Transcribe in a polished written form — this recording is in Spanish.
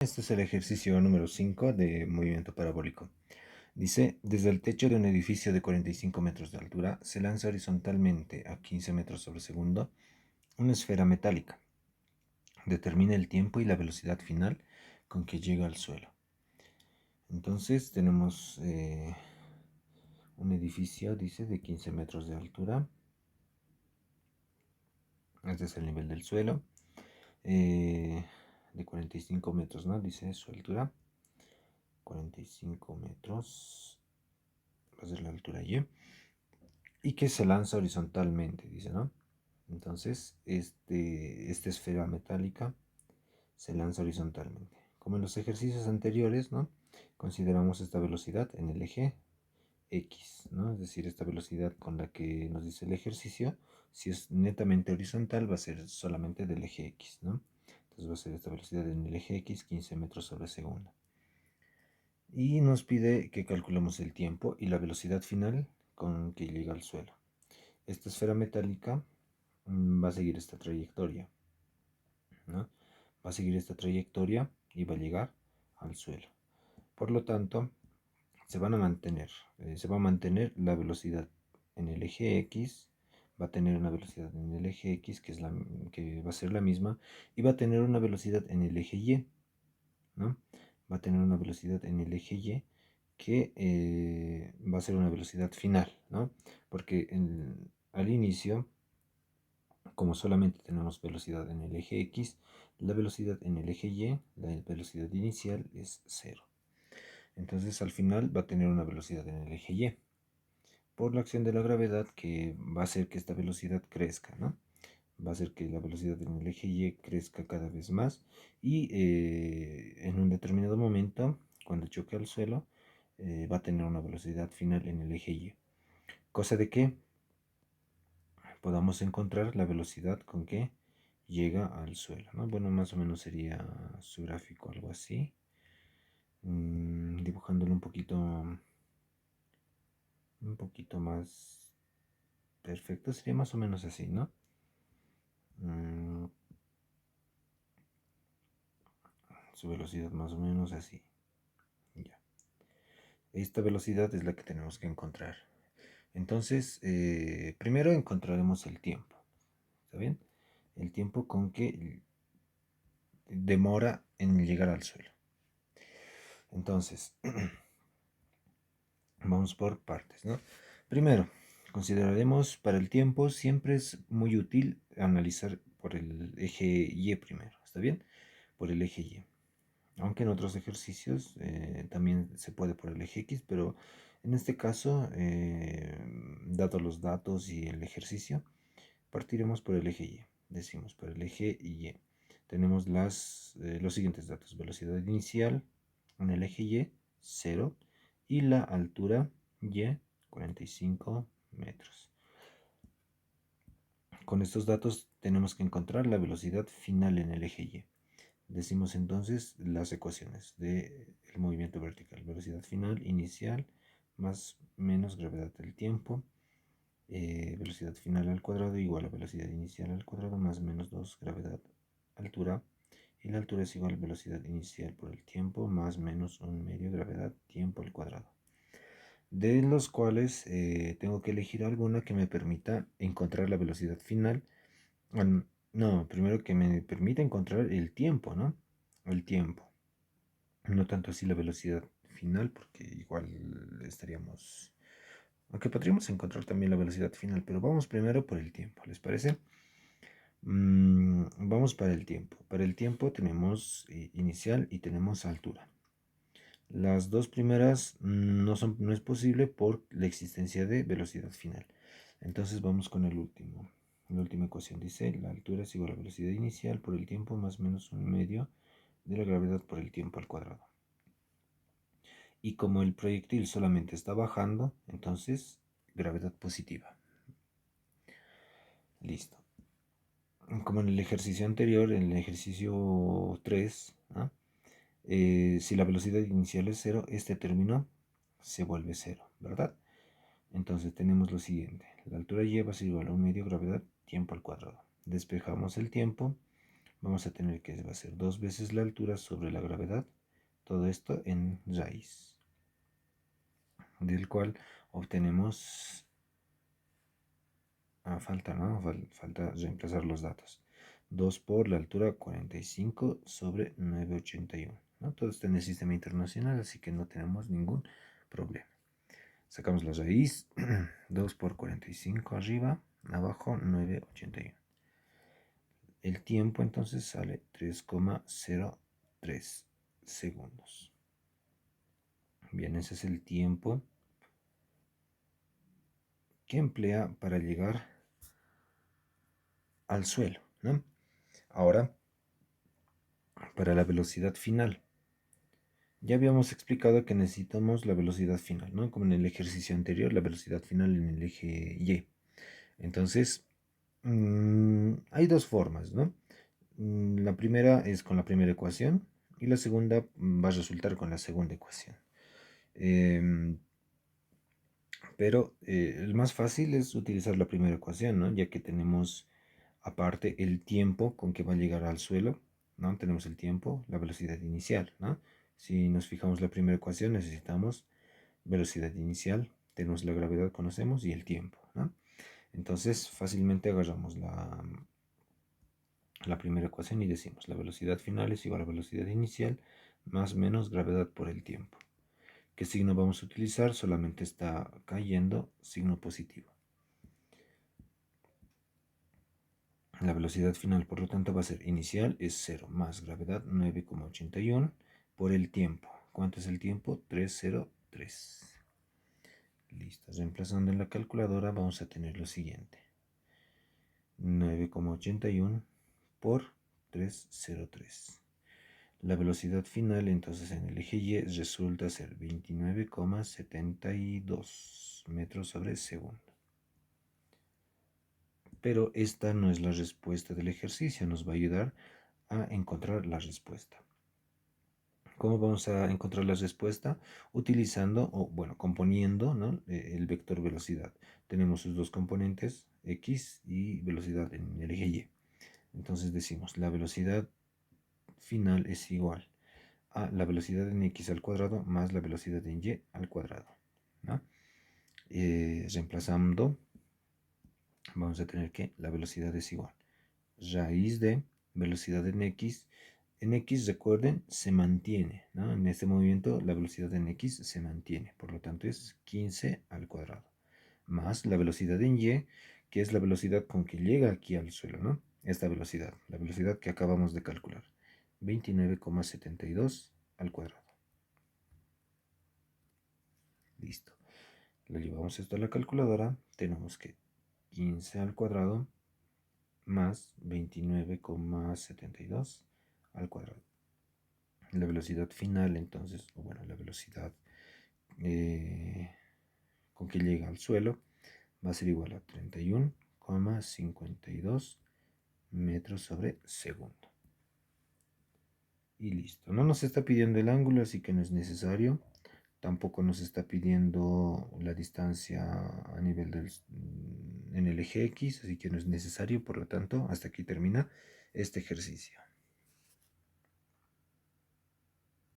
Este es el ejercicio número 5 de movimiento parabólico. Dice, desde el techo de un edificio de 45 metros de altura se lanza horizontalmente a 15 metros sobre segundo una esfera metálica. Determina el tiempo y la velocidad final con que llega al suelo. Entonces tenemos un edificio, dice, de 15 metros de altura. Este es el nivel del suelo. De 45 metros, ¿no? Dice su altura. 45 metros. Va a ser la altura Y. Y que se lanza horizontalmente, dice, ¿no? Entonces, esta esfera metálica se lanza horizontalmente. Como en los ejercicios anteriores, ¿no? Consideramos esta velocidad en el eje X, ¿no? Es decir, esta velocidad con la que nos dice el ejercicio, si es netamente horizontal, va a ser solamente del eje X, ¿no? Entonces va a ser esta velocidad en el eje X, 15 metros sobre segundo. Y nos pide que calculemos el tiempo y la velocidad final con que llega al suelo. Esta esfera metálica va a seguir esta trayectoria, ¿no? Va a seguir esta trayectoria y va a llegar al suelo. Por lo tanto, se van a mantener, se va a mantener la velocidad en el eje X, va a tener una velocidad en el eje X que va a ser la misma, y va a tener una velocidad en el eje Y, ¿no? Va a tener una velocidad en el eje Y que va a ser una velocidad final, ¿no? Porque al inicio, como solamente tenemos velocidad en el eje X, la velocidad en el eje Y, la velocidad inicial es 0. Entonces al final va a tener una velocidad en el eje Y, por la acción de la gravedad que va a hacer que esta velocidad crezca, ¿no? Va a hacer que la velocidad en el eje Y crezca cada vez más y en un determinado momento, cuando choque al suelo, va a tener una velocidad final en el eje Y. Cosa de que podamos encontrar la velocidad con que llega al suelo, ¿no? Bueno, más o menos sería su gráfico, algo así. Dibujándolo un poquito más perfecto, sería más o menos así, ¿no? Mm, su velocidad más o menos así. Ya. Esta velocidad es la que tenemos que encontrar. Entonces, primero encontraremos el tiempo. ¿Está bien? El tiempo con que demora en llegar al suelo. Entonces, vamos por partes, ¿no? Primero, consideraremos para el tiempo, siempre es muy útil analizar por el eje Y primero, ¿está bien? Por el eje Y. Aunque en otros ejercicios también se puede por el eje X, pero en este caso, dados los datos y el ejercicio, partiremos por el eje Y. Decimos por el eje Y. Tenemos los siguientes datos. Velocidad inicial en el eje Y, 0. Y la altura Y, 45 metros. Con estos datos tenemos que encontrar la velocidad final en el eje Y. Decimos entonces las ecuaciones del movimiento vertical. Velocidad final inicial más menos gravedad del tiempo. Velocidad final al cuadrado igual a velocidad inicial al cuadrado más menos 2 gravedad altura. Y la altura es igual a velocidad inicial por el tiempo más menos 1 medio gravedad tiempo al cuadrado. De los cuales tengo que elegir alguna que me permita encontrar la velocidad final. No, primero que me permita encontrar el tiempo, ¿no? El tiempo. No tanto así la velocidad final, porque igual estaríamos... Aunque podríamos encontrar también la velocidad final, pero vamos primero por el tiempo, ¿les parece? Vamos para el tiempo. Para el tiempo tenemos inicial y tenemos altura. Las dos primeras no es posible por la existencia de velocidad final. Entonces vamos con el último. La última ecuación dice, la altura es igual a velocidad inicial por el tiempo más menos un medio de la gravedad por el tiempo al cuadrado. Y como el proyectil solamente está bajando, entonces gravedad positiva. Listo. Como en el ejercicio anterior, en el ejercicio 3, ¿ah? Si la velocidad inicial es 0, este término se vuelve 0, ¿verdad? Entonces tenemos lo siguiente. La altura y va a ser igual a un medio gravedad tiempo al cuadrado. Despejamos el tiempo. vamos a tener que va a ser 2 veces la altura sobre la gravedad, todo esto en raíz, del cual obtenemos, falta, ¿no? Falta reemplazar los datos. 2 por la altura 45 sobre 981, ¿no? Todo está en el sistema internacional, así que no tenemos ningún problema. Sacamos la raíz, 2 por 45 arriba, abajo 981. El tiempo entonces sale 3,03 segundos. Bien, ese es el tiempo que emplea para llegar al suelo, ¿no? Ahora, para la velocidad final. Ya habíamos explicado que necesitamos la velocidad final, ¿no? Como en el ejercicio anterior, la velocidad final en el eje Y. Entonces, hay dos formas, ¿no? La primera es con la primera ecuación y la segunda va a resultar con la segunda ecuación. Pero el más fácil es utilizar la primera ecuación, ¿no? Ya que tenemos aparte el tiempo con que va a llegar al suelo, ¿no? Tenemos el tiempo, la velocidad inicial, ¿no? Si nos fijamos la primera ecuación, necesitamos velocidad inicial, tenemos la gravedad, conocemos, y el tiempo, ¿no? Entonces, fácilmente agarramos la primera ecuación y decimos la velocidad final es igual a velocidad inicial más menos gravedad por el tiempo. ¿Qué signo vamos a utilizar? Solamente está cayendo signo positivo. La velocidad final, por lo tanto, va a ser inicial, es 0, más gravedad 9,81 por el tiempo. ¿Cuánto es el tiempo? 303. Listo. Reemplazando en la calculadora vamos a tener lo siguiente. 9,81 por 303. La velocidad final entonces en el eje Y resulta ser 29,72 metros sobre segundo. Pero esta no es la respuesta del ejercicio, nos va a ayudar a encontrar la respuesta. ¿Cómo vamos a encontrar la respuesta? Utilizando, o bueno, componiendo, ¿no? El vector velocidad. Tenemos sus dos componentes, x y velocidad en el eje Y. Entonces decimos, la velocidad final es igual a la velocidad en x al cuadrado más la velocidad en y al cuadrado, ¿no? Reemplazando, vamos a tener que la velocidad es igual raíz de velocidad en x. En x, recuerden, se mantiene, ¿no? En este movimiento la velocidad en x se mantiene, por lo tanto es 15 al cuadrado, más la velocidad en y, que es la velocidad con que llega aquí al suelo, ¿no? Esta velocidad, la velocidad que acabamos de calcular, 29,72 al cuadrado. Listo. Lo llevamos esto a la calculadora, tenemos que 15 al cuadrado más 29,72 al cuadrado. La velocidad final, entonces, o bueno, la velocidad con que llega al suelo va a ser igual a 31,52 metros sobre segundo. Y listo. No nos está pidiendo el ángulo, así que no es necesario. Tampoco nos está pidiendo la distancia a nivel en el eje X, así que no es necesario. Por lo tanto, hasta aquí termina este ejercicio.